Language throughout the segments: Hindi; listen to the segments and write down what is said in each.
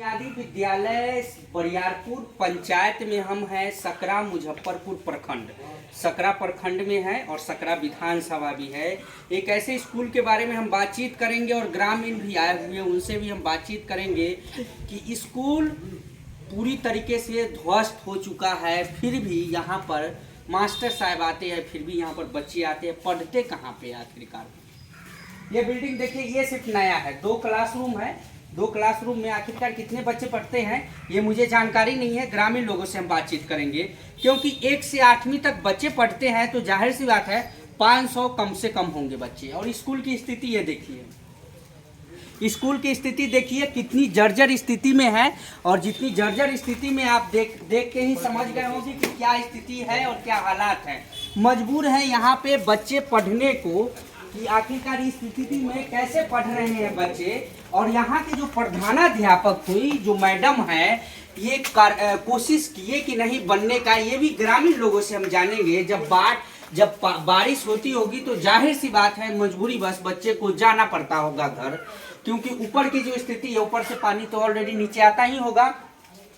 बुनियादी विद्यालय बरियारपुर पंचायत में हम हैं। सकरा मुजफ्फरपुर प्रखंड, सकरा प्रखंड में है और सकरा विधानसभा भी है। एक ऐसे स्कूल के बारे में हम बातचीत करेंगे और ग्रामीण भी आए हुए हैं, उनसे भी हम बातचीत करेंगे कि स्कूल पूरी तरीके से ध्वस्त हो चुका है, फिर भी यहाँ पर मास्टर साहब आते हैं, फिर भी यहाँ पर बच्चे आते हैं। पढ़ते कहाँ पे आखिरकार? ये बिल्डिंग देखिए, ये सिर्फ नया है, 2 क्लासरूम है। 2 क्लासरूम में आखिरकार कितने बच्चे पढ़ते हैं ये मुझे जानकारी नहीं है। ग्रामीण लोगों से हम बातचीत करेंगे, क्योंकि 1 से 8वीं तक बच्चे पढ़ते हैं तो जाहिर सी बात है 500 कम से कम होंगे बच्चे। और स्कूल की स्थिति ये देखिए, स्कूल की स्थिति देखिए कितनी जर्जर स्थिति में है। और जितनी जर्जर स्थिति में आप देख के ही समझ गए होंगे कि क्या स्थिति है और क्या हालात है। मजबूर है यहाँ पे बच्चे पढ़ने को कि आखिरकार इस स्थिति में कैसे पढ़ रहे हैं बच्चे। और यहाँ के जो प्रधानाध्यापक हुई, जो मैडम है, ये कोशिश किए कि नहीं बनने का, ये भी ग्रामीण लोगों से हम जानेंगे। जब बारिश होती होगी तो जाहिर सी बात है मजबूरी बस बच्चे को जाना पड़ता होगा घर, क्योंकि ऊपर की जो स्थिति है, ऊपर से पानी तो ऑलरेडी नीचे आता ही होगा।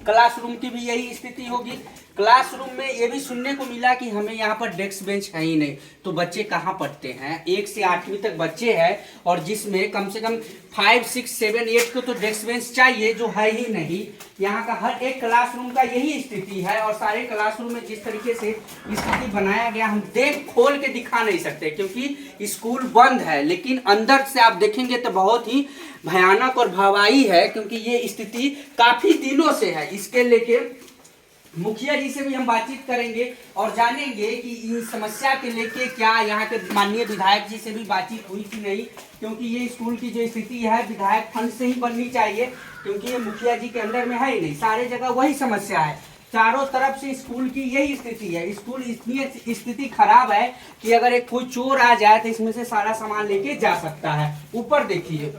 क्लासरूम की भी यही स्थिति होगी। क्लासरूम में ये भी सुनने को मिला कि हमें यहाँ पर डेस्क बेंच है ही नहीं, तो बच्चे कहाँ पढ़ते हैं? 1 से 8वीं तक बच्चे हैं और जिसमें कम से कम 5, 6, 7, 8 को तो डेस्क बेंच चाहिए, जो है ही नहीं। यहाँ का हर एक क्लासरूम का यही स्थिति है। और सारे क्लासरूम में जिस तरीके से स्थिति बनाया गया, हम खोल के दिखा नहीं सकते क्योंकि स्कूल बंद है, लेकिन अंदर से आप देखेंगे तो बहुत ही भयानक और भवाई है, क्योंकि ये स्थिति काफी दिनों से है। इसके लेके मुखिया जी से भी हम बातचीत करेंगे और जानेंगे कि इस समस्या के लेके क्या यहाँ के माननीय विधायक जी से भी बातचीत हुई कि नहीं, क्योंकि ये स्कूल की जो स्थिति है विधायक फंड से ही बननी चाहिए, क्योंकि ये मुखिया जी के अंदर में है ही नहीं। सारे जगह वही समस्या है, चारों तरफ से स्कूल की यही स्थिति है। स्कूल इतनी स्थिति खराब है कि अगर एक कोई चोर आ जाए तो इसमें से सारा सामान लेके जा सकता है। ऊपर देखिए,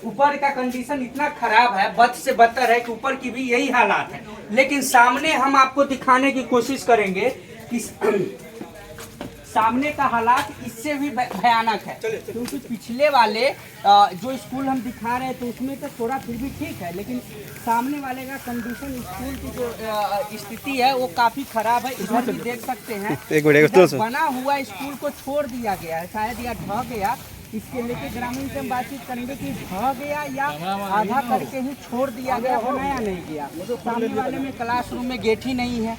ऊपर का कंडीशन इतना खराब है, बद से बदतर है कि ऊपर की भी यही हालात है। लेकिन सामने हम आपको दिखाने की कोशिश करेंगे कि सामने का हालात इससे भी भयानक है, क्योंकि पिछले वाले जो स्कूल हम दिखा रहे हैं तो उसमें तो थोड़ा फिर भी ठीक है, लेकिन सामने वाले का कंडीशन, स्कूल की जो स्थिति है वो काफी खराब है। इधर भी देख सकते हैं, बना हुआ स्कूल को छोड़ दिया गया है, शायद यह ढह गया। इसके लेके ग्रामीण से हम बातचीत करेंगे कि ढह गया या आधा करके ही छोड़ दिया गया, बनाया नहीं गया। सामने वाले में क्लासरूम में गेट ही नहीं है,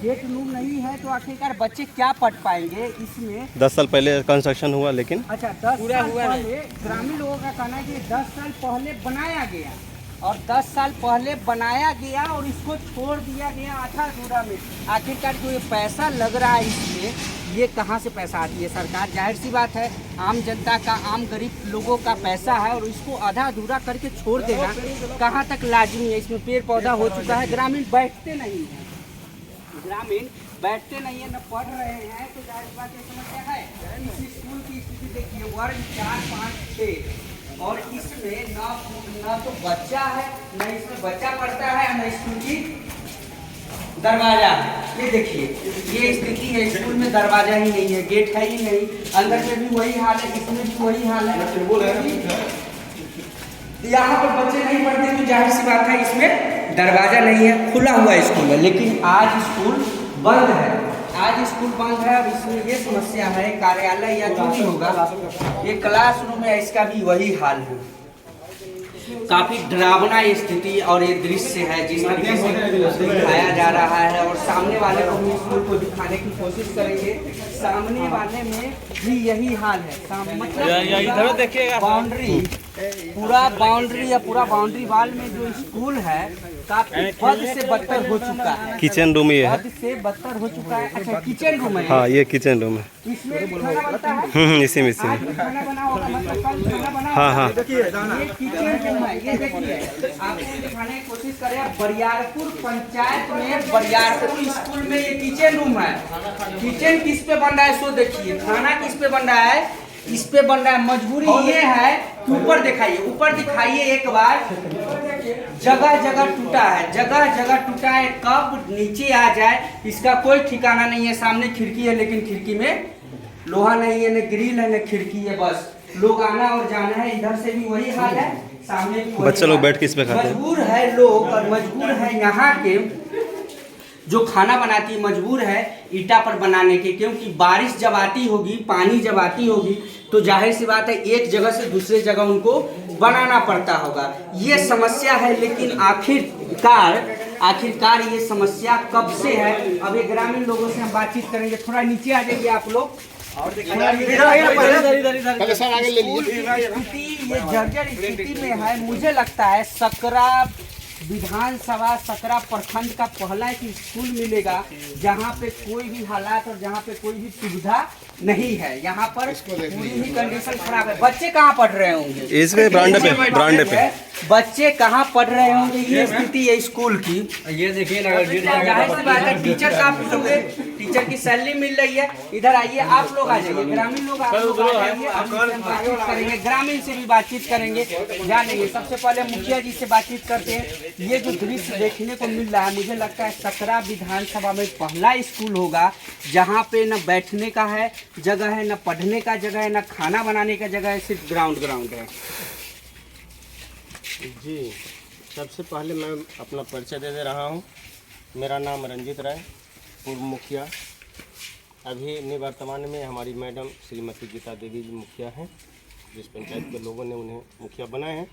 गेट रूम नहीं है, तो आखिरकार बच्चे क्या पढ़ पाएंगे इसमें? 10 साल पहले कंस्ट्रक्शन हुआ, लेकिन अच्छा 10 साल पहले ग्रामीण लोगों का कहना है कि 10 साल पहले बनाया गया, और 10 साल पहले बनाया गया और इसको छोड़ दिया गया आधा अधूरा में। आखिरकार जो ये पैसा लग रहा है इसमें, ये कहाँ से पैसा आती है? सरकार, जाहिर सी बात है आम जनता का, आम गरीब लोगों का पैसा है, और इसको आधा अधूरा करके छोड़ देना कहाँ तक लाजमी है? इसमें पेड़ पौधा हो चुका है, ग्रामीण बैठते नहीं है, ग्रामीण बैठते नहीं है, न पढ़ रहे हैं, तो जाहिर बात ये समस्या है। इस स्कूल की स्थिति देखिए, वर्ग 4, 5, 6, और इसमें ना तो बच्चा है, न इसमें बच्चा पढ़ता है, न स्कूल की दरवाजा है। ये देखिए, ये स्थिति है, स्कूल में दरवाजा ही नहीं है, गेट है ही नहीं। अंदर में भी वही हाल है, इसमें भी वही हाल है। यहाँ पर बच्चे नहीं पढ़ते तो जाहिर सी बात है इसमें दरवाजा नहीं है, खुला हुआ स्कूल है। लेकिन आज स्कूल बंद है, आज स्कूल बंद है। और इसमें ये समस्या है, कार्यालय या जो भी होगा, ये क्लासरूम है, इसका भी वही हाल है। काफी डरावना स्थिति और ये दृश्य है जिस तरीके से दिखाया जा रहा है। और सामने वाले को भी स्कूल को दिखाने की कोशिश करेंगे। सामने वाले में भी यही हाल है, मतलब देखिएगा बाउंड्री, पूरा बाउंड्री या पूरा बाउंड्री वाल में जो स्कूल है काफी हद से बदतर हो चुका है। किचन रूम ये है, हद से बदतर हो चुका है। अच्छा, किचन रूम है? हाँ, ये किचन रूम है। इसमें खाना बनता है? इसी में खाना बना होगा, मतलब कल खाना बना। हाँ। ये किचन रूम है, ये देखिए, आपको दिखाने की कोशिश करें। बरियारपुर पंचायत में बरियारपुर स्कूल में ये किचन रूम है। किचन किस पे बन रहा है सो देखिए, खाना किस पे बन रहा है, इस पे बन रहा है। मजबूरी ये है कि ऊपर दिखाइए, ऊपर दिखाइए एक बार, जगह जगह टूटा है, जगह जगह टूटा है। कब नीचे आ जाए इसका कोई ठिकाना नहीं है। सामने खिड़की है, लेकिन खिड़की में लोहा नहीं है, न ग्रिल है, न खिड़की है, बस लोग आना और जाना है। इधर से भी वही हाल है, सामने भी बच्चे लोग बैठ के इसमें खाते हैं। मजबूर है लोग, और मजबूर है यहाँ के जो खाना बनाती है, मजबूर है ईटा पर बनाने के, क्योंकि बारिश जब आती होगी, पानी जब आती होगी, तो जाहिर सी बात है एक जगह से दूसरे जगह उनको बनाना पड़ता होगा। ये समस्या है, लेकिन आखिरकार ये समस्या कब से है? अब ये ग्रामीण लोगों से हम बातचीत करेंगे। थोड़ा नीचे आ जाइए आप लोग। और स्थिति ये जर्जर स्थिति में है। मुझे लगता है सकरा विधानसभा, सकरा प्रखंड का पहला एक स्कूल मिलेगा जहाँ पे कोई भी हालात और जहाँ पे कोई भी सुविधा नहीं है। यहाँ पर पूरी ही कंडीशन खराब है। बच्चे कहाँ पढ़ रहे होंगे? इसके ब्रांड पे बच्चे कहाँ पढ़ रहे होंगे? ये स्थिति है स्कूल की। ये देखिए ना, जाहिर सी बात है टीचर का आप पूछोगे, टीचर की सैलरी मिल रही है। इधर आइए, आप लोग आ जाइए, ग्रामीण लोग आप लोग आ जाइए, बातचीत करेंगे, ग्रामीण से भी बातचीत करेंगे, जानेंगे। सबसे पहले मुखिया जी से बातचीत करते हैं। ये जो दृश्य देखने को मिल रहा है, मुझे लगता है सकरा विधानसभा में पहला स्कूल होगा जहाँ पे न बैठने का है जगह है, न पढ़ने का जगह है, न खाना बनाने का जगह है, सिर्फ ग्राउंड है। जी, सबसे पहले मैं अपना परिचय दे रहा हूँ। मेरा नाम रंजीत राय, पूर्व मुखिया। अभी निवर्तमान में हमारी मैडम श्रीमती गीता देवी जी मुखिया हैं, जिस पंचायत के लोगों ने उन्हें मुखिया बनाए हैं।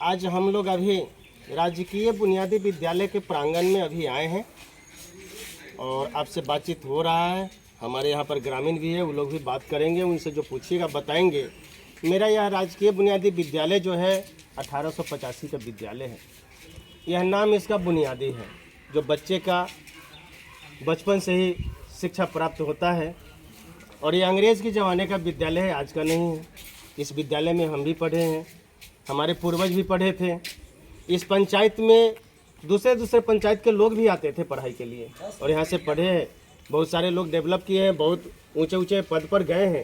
आज हम लोग अभी राजकीय बुनियादी विद्यालय के प्रांगण में अभी आए हैं और आपसे बातचीत हो रहा है। हमारे यहाँ पर ग्रामीण भी है, वो लोग भी बात करेंगे, उनसे जो पूछिएगा बताएंगे। मेरा यह राजकीय बुनियादी विद्यालय जो है 1885 का विद्यालय है। यह नाम इसका बुनियादी है, जो बच्चे का बचपन से ही शिक्षा प्राप्त होता है। और ये अंग्रेज़ के ज़माने का विद्यालय है, आज का नहीं है। इस विद्यालय में हम भी पढ़े हैं, हमारे पूर्वज भी पढ़े थे। इस पंचायत में दूसरे पंचायत के लोग भी आते थे पढ़ाई के लिए और यहाँ से पढ़े हैं। बहुत सारे लोग डेवलप किए हैं, बहुत ऊंचे पद पर गए हैं।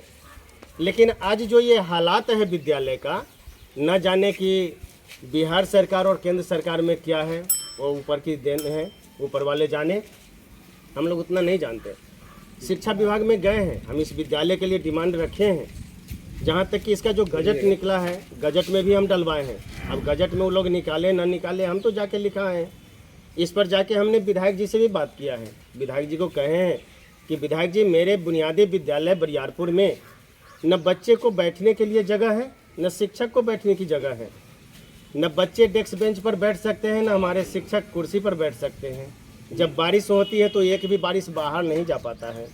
लेकिन आज जो ये हालात है विद्यालय का, न जाने कि बिहार सरकार और केंद्र सरकार में क्या है, वो ऊपर की देन है, ऊपर वाले जाने, हम लोग उतना नहीं जानते। शिक्षा विभाग में गए हैं, हम इस विद्यालय के लिए डिमांड रखे हैं। जहाँ तक कि इसका जो गजट निकला है, गजट में भी हम डलवाए हैं। अब गजट में वो लोग निकाले ना निकाले, हम तो जाके लिखा है। इस पर जाके हमने विधायक जी से भी बात किया है। विधायक जी को कहे हैं कि विधायक जी, मेरे बुनियादी विद्यालय बरियारपुर में न बच्चे को बैठने के लिए जगह है, न शिक्षक को बैठने की जगह है, न बच्चे डेस्क बेंच पर बैठ सकते हैं, न हमारे शिक्षक कुर्सी पर बैठ सकते हैं। जब बारिश होती है तो एक भी बारिश बाहर नहीं जा पाता है।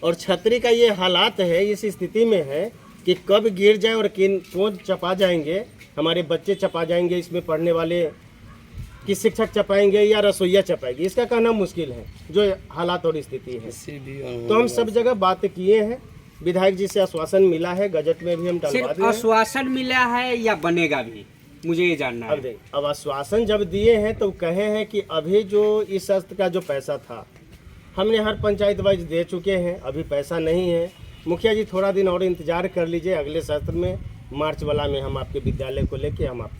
और छतरी का ये हालात है, इस स्थिति में है कि कब गिर जाए और कौन चपा जाएंगे, हमारे बच्चे चपा जाएंगे, इसमें पढ़ने वाले कि शिक्षक चपाएंगे या रसोईया चपाएगी, इसका कहना मुश्किल है जो हालात और स्थिति है। तो हम सब जगह बात किए हैं, विधायक जी से आश्वासन मिला है, गजट में भी हम डलवा दिए। आश्वासन मिला है या बनेगा भी, मुझे ये जानना है। अब आश्वासन जब दिए हैं तो कहे हैं कि अभी जो इस सत्र का जो पैसा था हमने हर पंचायत वाइज दे चुके हैं, अभी पैसा नहीं है। मुखिया जी थोड़ा दिन और इंतजार कर लीजिए, अगले सत्र में मार्च वाला में हम आपके विद्यालय को लेके हम आप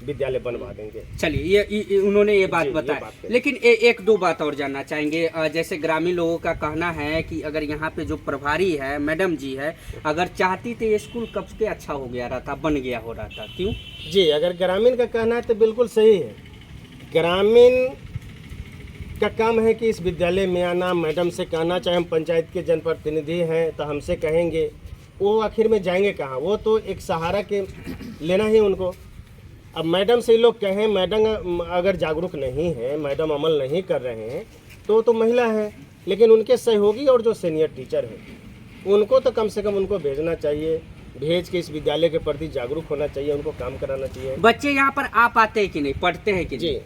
विद्यालय बनवा देंगे। चलिए, ये उन्होंने ये बात बताई। लेकिन एक दो बात और जानना चाहेंगे। जैसे ग्रामीण लोगों का कहना है कि अगर यहाँ पे जो प्रभारी है मैडम जी है, अगर चाहती तो ये स्कूल कब से अच्छा हो गया रहता, बन गया हो रहा था। क्यों जी, अगर ग्रामीण का कहना है तो बिल्कुल सही है। ग्रामीण का काम है कि इस विद्यालय में आना, मैडम से कहना, चाहे हम पंचायत के जनप्रतिनिधि हैं तो हमसे कहेंगे, वो आखिर में जाएंगे कहाँ? वो तो एक सहारा के लेना ही उनको। अब मैडम से लोग कहें, मैडम अगर जागरूक नहीं है, मैडम अमल नहीं कर रहे हैं तो महिला है, लेकिन उनके सहयोगी और जो सीनियर टीचर हैं उनको तो कम से कम उनको भेजना चाहिए, भेज के इस विद्यालय के प्रति जागरूक होना चाहिए, उनको काम कराना चाहिए। बच्चे यहाँ पर आ पाते हैं कि नहीं, पढ़ते हैं कि नहीं? जी,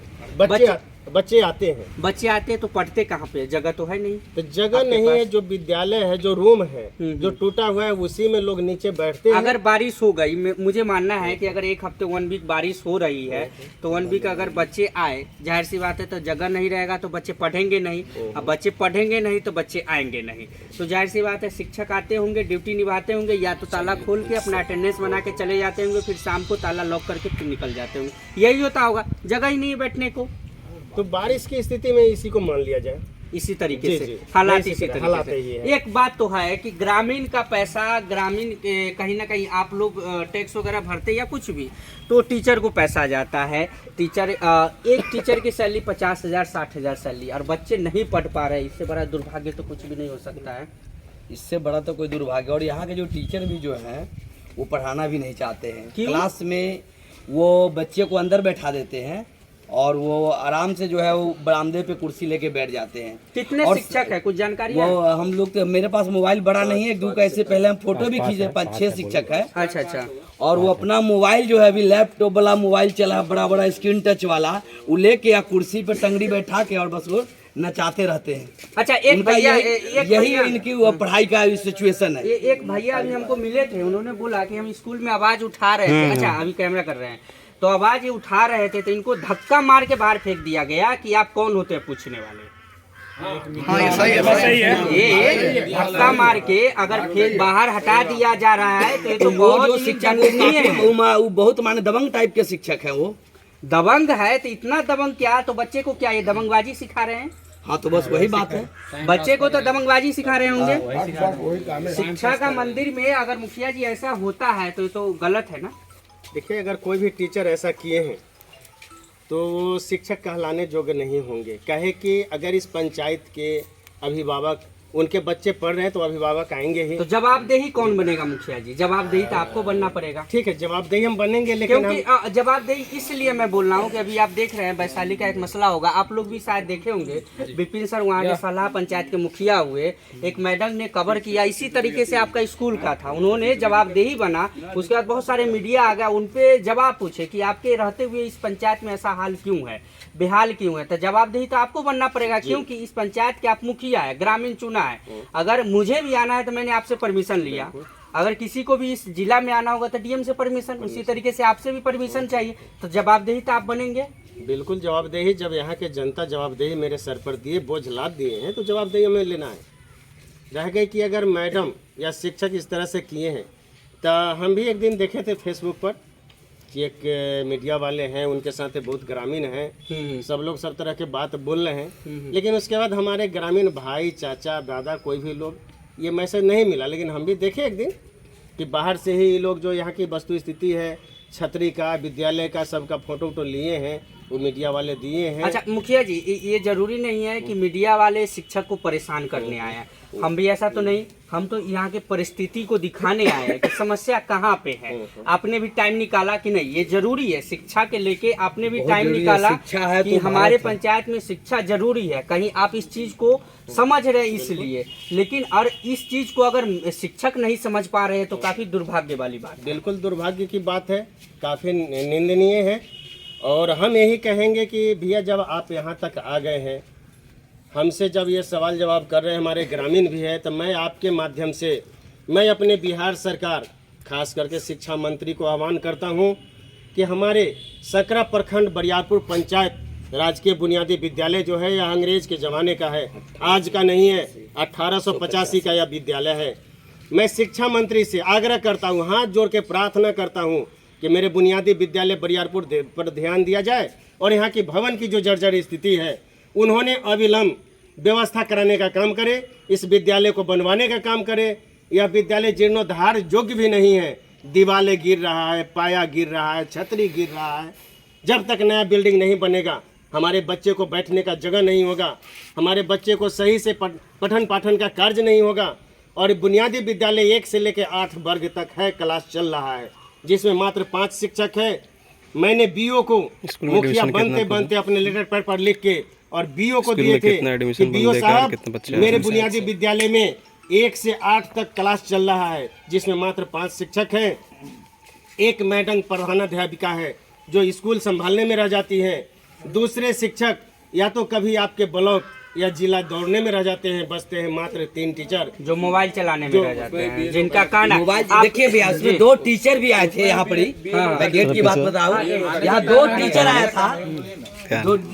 बच्चे आते हैं। बच्चे आते हैं तो पढ़ते कहाँ पे? जगह तो है नहीं। तो जगह नहीं है, जो विद्यालय है, जो रूम है जो टूटा हुआ है, उसी में लोग नीचे बैठते हैं। अगर बारिश हो गई, मुझे मानना है कि अगर एक हफ्ते 1 वीक बारिश हो रही है तो 1 वीक अगर बच्चे आए, जाहिर सी बात है तो जगह नहीं रहेगा तो बच्चे पढ़ेंगे नहीं। अब बच्चे पढ़ेंगे नहीं तो बच्चे आएंगे नहीं, तो जाहिर सी बात है शिक्षक आते होंगे, ड्यूटी निभाते होंगे, या तो ताला खोल के अपना अटेंडेंस बना के चले जाते होंगे, फिर शाम को ताला लॉक करके फिर निकल जाते होंगे। यही होता होगा, जगह ही नहीं है बैठने को। तो बारिश की स्थिति में इसी को मान लिया जाए। इसी तरीके जी, से जी। हालात इसी इसी तरह, तरीके हालात से। यही है। एक बात तो है कि ग्रामीण का पैसा ग्रामीण कहीं ना कहीं आप लोग टैक्स वगैरह भरते या कुछ भी, तो टीचर को पैसा जाता है। टीचर एक टीचर की सैलरी 50,000 60,000 सैलरी, और बच्चे नहीं पढ़ पा रहे। इससे बड़ा दुर्भाग्य तो कुछ भी नहीं हो सकता है। इससे बड़ा तो कोई दुर्भाग्य। और यहाँ के जो टीचर भी जो हैं वो पढ़ाना भी नहीं चाहते हैं। क्यों? क्लास में वो बच्चे को अंदर बैठा देते हैं और वो आराम से जो है वो बरामदे पे कुर्सी लेके बैठ जाते हैं। कितने और शिक्षक है, कुछ जानकारी वो है? हम लोग तो, मेरे पास मोबाइल बड़ा नहीं है, 2 कैसे पहले हम फोटो भी खींचे, 5-6 शिक्षक है। अच्छा अच्छा। और वो अपना मोबाइल जो है अभी लैपटॉप वाला मोबाइल चला, बड़ा बड़ा स्क्रीन टच वाला, वो लेके या कुर्सी पे टंगड़ी बैठा के और बस वो नचाते रहते हैं। अच्छा, एक उनका भैया यही इनकी वो पढ़ाई का सिचुएशन है। एक भैया अभी हमको मिले थे, उन्होंने बोला कि हम स्कूल में आवाज उठा रहे थे। अच्छा, अभी कैमरा कर रहे हैं, तो आवाज ये उठा रहे थे तो इनको धक्का मार के बाहर फेंक दिया गया कि आप कौन होते हैं पूछने वाले। हाँ ये सही है। ये धक्का मार के अगर फेंक बाहर हटा दिया जा रहा है तो ये तो वो बहुत जो ही शिक्षक दंडनीय है। वो बहुत माने दबंग टाइप के शिक्षक हैं। वो दबंग है तो इतना दबंग क्या, तो बच्चे को क्या ये दबंगबाजी सिखा रहे हैं? हाँ, तो बस वही बात है। बच्चे को तो दबंगबाजी सिखा रहे होंगे। शिक्षा का मंदिर में अगर मुखिया जी ऐसा होता है तो ये तो गलत है ना। देखिए, अगर कोई भी टीचर ऐसा किए हैं तो वो शिक्षक कहलाने योग्य नहीं होंगे। कहे कि अगर इस पंचायत के अभिभावक, उनके बच्चे पढ़ रहे हैं तो अभिभावक आएंगे ही। तो जवाबदेही कौन बनेगा मुखिया जी? जवाबदेही तो आपको बनना पड़ेगा। ठीक है, जवाबदेही हम बनेंगे, लेकिन क्योंकि जवाबदेही इसलिए मैं बोल रहा हूँ कि अभी आप देख रहे हैं वैशाली का एक मसला होगा, आप लोग भी शायद देखे होंगे। विपिन सर वहाँ के सलाह पंचायत के मुखिया हुए, एक मैडम ने कवर किया, इसी तरीके से आपका स्कूल का था, उन्होंने जवाबदेही बना। उसके बाद बहुत सारे मीडिया आ गया, उनपे जवाब पूछे कि आपके रहते हुए इस पंचायत में ऐसा हाल क्यों है, बेहाल क्यों है। तो जवाबदेही तो आपको बनना पड़ेगा, क्योंकि इस पंचायत के आप मुखिया है, ग्रामीण चुना है। अगर मुझे भी आना है तो मैंने आपसे परमिशन लिया, अगर किसी को भी इस जिला में आना होगा तो डीएम से परमिशन, उसी तरीके से आपसे भी परमिशन चाहिए। तो जवाबदेही तो आप बनेंगे। बिल्कुल जवाबदेही, जब यहाँ के जनता जवाबदेही मेरे सर पर दिए, बोझ लाद दिए हैं, तो जवाबदेही हमें लेना है। रह गई कि अगर मैडम या शिक्षक इस तरह से किए हैं, तो हम भी एक दिन देखे थे फेसबुक पर कि एक मीडिया वाले हैं, उनके साथ बहुत ग्रामीण हैं, सब लोग सब तरह के बात बोल रहे हैं, लेकिन उसके बाद हमारे ग्रामीण भाई, चाचा, दादा, कोई भी लोग ये मैसेज नहीं मिला। लेकिन हम भी देखे एक दिन कि बाहर से ही लोग जो यहाँ की वस्तु स्थिति है, छतरी का, विद्यालय का, सबका फोटो लिए हैं, वो मीडिया वाले दिए हैं। अच्छा मुखिया जी, ये जरूरी नहीं है कि मीडिया वाले शिक्षक को परेशान करने आए हैं, हम भी ऐसा तो नहीं, हम तो यहाँ के परिस्थिति को दिखाने आए हैं कि समस्या कहाँ पे है। आपने भी टाइम निकाला कि नहीं, ये जरूरी है शिक्षा के लेके, आपने भी टाइम निकाला कि हमारे पंचायत में शिक्षा जरूरी है। कहीं आप इस चीज को समझ रहे हैं इसलिए, लेकिन और इस चीज को अगर शिक्षक नहीं समझ पा रहे हैं तो काफी दुर्भाग्य वाली बात। बिल्कुल दुर्भाग्य की बात है, काफी निंदनीय है। और हम यही कहेंगे कि भैया, जब आप यहाँ तक आ गए हैं, हमसे जब ये सवाल जवाब कर रहे हैं, हमारे ग्रामीण भी है, तो मैं आपके माध्यम से मैं अपने बिहार सरकार, खास करके शिक्षा मंत्री को आह्वान करता हूँ कि हमारे सकरा प्रखंड बरियारपुर पंचायत राजकीय बुनियादी विद्यालय जो है, यह अंग्रेज के ज़माने का है, आज का नहीं है, 1885 का यह विद्यालय है। मैं शिक्षा मंत्री से आग्रह करता हूँ, हाथ जोड़ के प्रार्थना करता हूँ कि मेरे बुनियादी विद्यालय बरियारपुर पर ध्यान दिया जाए और यहाँ की भवन की जो जर्जर स्थिति है, उन्होंने अविलंब व्यवस्था कराने का काम करे, इस विद्यालय को बनवाने का काम करे। यह विद्यालय जीर्णोद्धार योग्य भी नहीं है, दीवारें गिर रहा है, पाया गिर रहा है, छतरी गिर रहा है। जब तक नया बिल्डिंग नहीं बनेगा, हमारे बच्चे को बैठने का जगह नहीं होगा, हमारे बच्चे को सही से पठन पाठन का कार्य नहीं होगा। और बुनियादी विद्यालय 1 से लेकर 8 वर्ग तक है, क्लास चल रहा है, जिसमें मात्र 5 शिक्षक है। मैंने बीओ को मुखिया बनते अपने लेटर पैड पर लिख के और बीओ को दिए थे कि बीओ साहब, मेरे बुनियादी विद्यालय में 1 से 8 तक क्लास चल रहा है, जिसमें मात्र 5 शिक्षक हैं। एक मैडम प्रधानाध्यापिका है जो स्कूल संभालने में रह जाती है। दूसरे शिक्षक या तो कभी आपके ब्लॉक या जिला दौड़ने में रह जाते हैं, बचते हैं मात्र 3 टीचर जो मोबाइल चलाने में रह जाते हैं, जिनका कान मोबाइल। देखिए भैया, उसमें 2 टीचर भी आए थे यहाँ पर ही। मैं गेट की बात बताऊँ, यहाँ 2 टीचर आया था,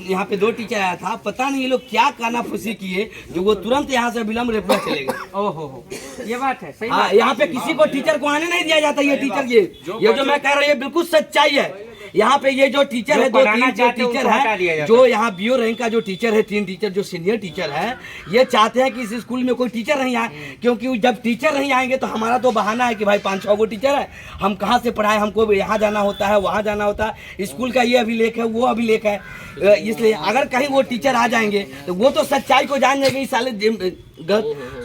यहाँ पे 2 टीचर आया था। पता नहीं ये लोग क्या कानाफूसी किए जो वो तुरंत यहाँ से विलम्ब रेफर चले गए। ओहो, ये बात है सही। हाँ, यहाँ पे किसी को टीचर को आने नहीं दिया जाता। ये टीचर ये जो मैं कह रहा हूँ, ये बिल्कुल सच्चाई है। यहाँ पे ये जो टीचर जो है, दो पढ़ाना तीन जो चाहते हैं, टीचर उनको हटा दिया है, जाता जो यहाँ बीओ रैंक का जो टीचर है, 3 टीचर जो सीनियर टीचर है, ये चाहते हैं कि इस स्कूल में कोई टीचर नहीं आए, क्योंकि जब टीचर नहीं आएंगे तो हमारा तो बहाना है कि भाई 5-6 गो टीचर है, हम कहाँ से पढ़ाए, हमको यहाँ जाना होता है, वहाँ जाना होता है, स्कूल का ये अभिलेख है, वो अभिलेख है। इसलिए अगर कहीं वो टीचर आ जाएंगे तो वो तो सच्चाई को जान जाएंगे, इस साले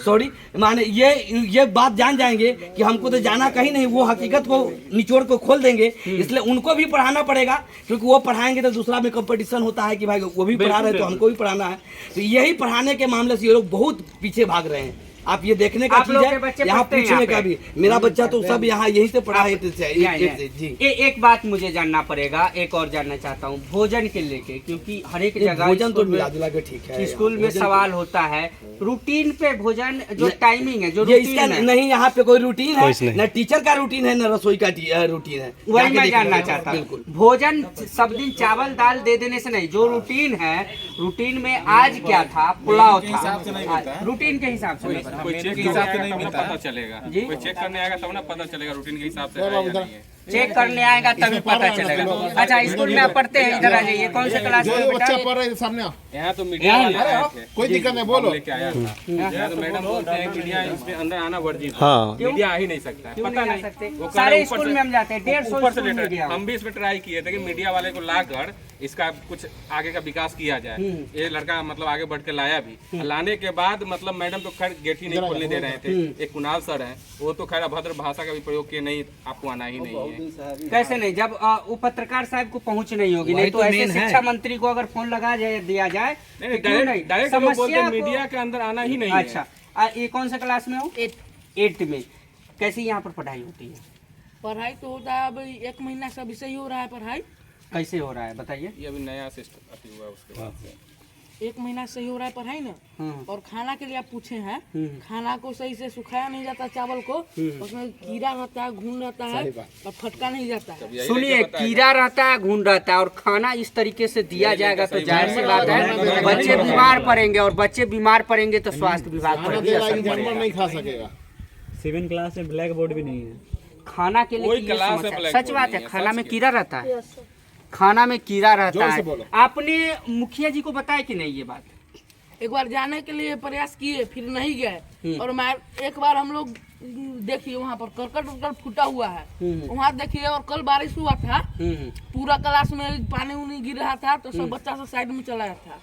सॉरी माने ये बात जान जाएंगे कि हमको तो जाना कहीं नहीं, वो हकीकत को निचोड़ को खोल देंगे। इसलिए उनको भी पढ़ाना पड़ेगा, क्योंकि वो पढ़ाएंगे तो दूसरा में कंपटीशन होता है कि भाई वो भी पढ़ा रहे तो हमको भी पढ़ाना है। तो यही पढ़ाने के मामले से ये लोग बहुत पीछे भाग रहे हैं। आप ये देखने का आप चीज लोग के है, बच्चे यहाँ पढ़ते हैं पूछने यहाँ का पे? भी, मेरा बच्चा तो सब यहाँ यहीं से पढ़ा है जी। एक बात मुझे जानना पड़ेगा, एक और जानना चाहता हूँ भोजन के लेके, क्योंकि हर एक जगह भोजन तो स्कूल में- मिला जुला के ठीक है, स्कूल में भोजन सवाल होता है रूटीन पे, भोजन जो टाइमिंग है, जो ये रूटीन इसका है, नहीं, यहाँ पे कोई रूटीन कोई है, नहीं। न टीचर का रूटीन है, न रसोई का रूटीन है। वही जाके मैं देखिए। जानना चाहता हूँ। बिल्कुल। भोजन सब दिन चावल दाल दे देने से नहीं, जो रूटीन है, रूटीन में आज क्या था, पुलाव था, रूटीन के हिसाब से नहीं पता। कोई चेक के हिसाब से नहीं मिलता, पता चलेगा। जी? कोई चेक करने आएगा तब ना पता चलेगा रूटीन के हिसाब से है या नहीं है। चेक करने आएगा तभी पता चलेगा। अच्छा, स्कूल में आप पढ़ते हैं, इधर आ जाइए, कौन से क्लास में बच्चा बेटा? पढ़ रहे थे सामने आओ। यहाँ तो मीडिया वाले आए थे, कोई दिक्कत नहीं, बोलो। लेके आया था। यहाँ तो मैडम बोलते हैं मीडिया इसमें अंदर आना वर्जित है। हाँ मीडिया आ ही नहीं सकता है, क्यों पता नहीं आ नहीं सकते? वो कह सारे रहे ऊपर स्कूल से- में हम जाते हैं, 150 ऊपर से स्कूल में लेटर गया हूं। हम भी इसमें ट्राई किए थे कि मीडिया वाले को लाकर इसका कुछ आगे का विकास किया जाए। ये लड़का मतलब आगे बढ़ के लाया भी, लाने के बाद मतलब मैडम तो खैर गेट ही नहीं खोलने दे रहे थे। एक कुणाल सर हैं, वो तो खैर अभद्र भाषा का भी प्रयोग किए, नहीं आपको आना ही नहीं है। कैसे नहीं, जब वो पत्रकार साहब को पहुंच नहीं होगी, नहीं वही तो तो ऐसे मेन है। शिक्षा मंत्री को अगर फोन लगा दिया जाए तो क्यों नहीं? डायरेक्ट बोलते समस्या हैं, को- मीडिया के अंदर आना ही नहीं है। अच्छा, ये कौन सा क्लास में हो? 8 में। कैसी यहाँ पर पढ़ाई होती है, पढ़ाई तो होता है, अब 1 महीना से अभी सही हो रहा है पढ़ाई। कैसे हो रहा है बताइए? ये अभी नया सिस्टम अति हुआ उसके बाद से। 1 महीना सही हो रहा है पढ़ाई ना। और खाना के लिए आप पूछे हैं, खाना को सही से सुखाया नहीं जाता चावल को, उसमें कीड़ा रहता है, घुन रहता है और फटका नहीं जाता है। सुनिए, कीड़ा रहता है, घुन रहता है, और खाना इस तरीके से दिया जाएगा तो जाहिर सी बात है बच्चे बीमार पड़ेंगे, और बच्चे बीमार पड़ेंगे तो स्वास्थ्य विभाग पर भी असर जानवर पड़ेगा। नहीं खा सकेगा। 7 क्लास में ब्लैक बोर्ड भी नहीं है। खाना के लिए कोई ये क्लास है समस्या- ब्लैक सच बोर्ड बात नहीं है, है, खाना सच में है। कीड़ा रहता है, खाना में कीड़ा रहता जोर से है। बोलो। आपने मुखिया जी को बताया कि नहीं ये बात? एक बार जाने के लिए प्रयास किए, फिर नहीं गए। और मैं एक बार हम लोग देखिए वहाँ पर करकट उरकट फूटा हुआ है, वहाँ देखिए। और कल बारिश हुआ था, पूरा क्लास में पानी उनी गिर रहा था, तो सब बच्चा सब साइड में चला गया था।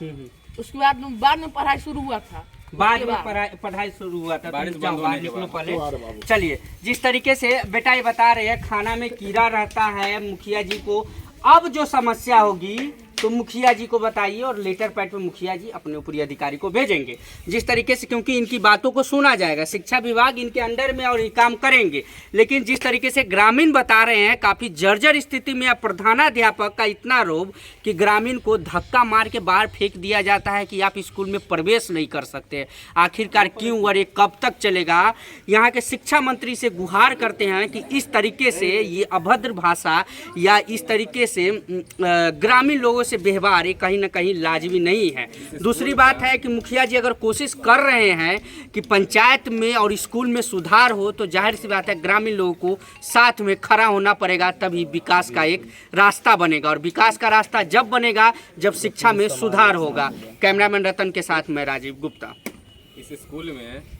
उसके बाद में पढ़ाई शुरू हुआ था। बाद उसके में पढ़ाई शुरू हुआ था, बारिश तुम बंद जाओ, होने बाहर के निकलो बाद। पहले। चलिए, जिस तरीके से बेटा ये बता रहे हैं खाना में कीड़ा रहता है, मुखिया जी को अब जो समस्या होगी तो मुखिया जी को बताइए, और लेटर पैड पे मुखिया जी अपने ऊपरी अधिकारी को भेजेंगे। जिस तरीके से, क्योंकि इनकी बातों को सुना जाएगा, शिक्षा विभाग इनके अंडर में और ये काम करेंगे, लेकिन जिस तरीके से ग्रामीण बता रहे हैं काफ़ी जर्जर स्थिति में, प्रधानाध्यापक का इतना रोब कि ग्रामीण को धक्का मार के बाहर फेंक दिया जाता है कि आप स्कूल में प्रवेश नहीं कर सकते। आखिरकार क्यों और ये कब तक चलेगा? यहाँ के शिक्षा मंत्री से गुहार करते हैं कि इस तरीके से ये अभद्र भाषा या इस तरीके से ग्रामीण लोगों से व्यवहार ये कहीं ना कहीं लाजमी नहीं है। दूसरी बात है कि मुखिया जी अगर कोशिश कर रहे हैं कि पंचायत में और स्कूल में सुधार हो, तो जाहिर सी बात है ग्रामीण लोगों को साथ में खड़ा होना पड़ेगा, तभी विकास का एक रास्ता बनेगा। और विकास का रास्ता जब बनेगा जब शिक्षा में सुधार होगा। कैमरामैन रतन के साथ मैं राजीव गुप्ता। इस स्कूल में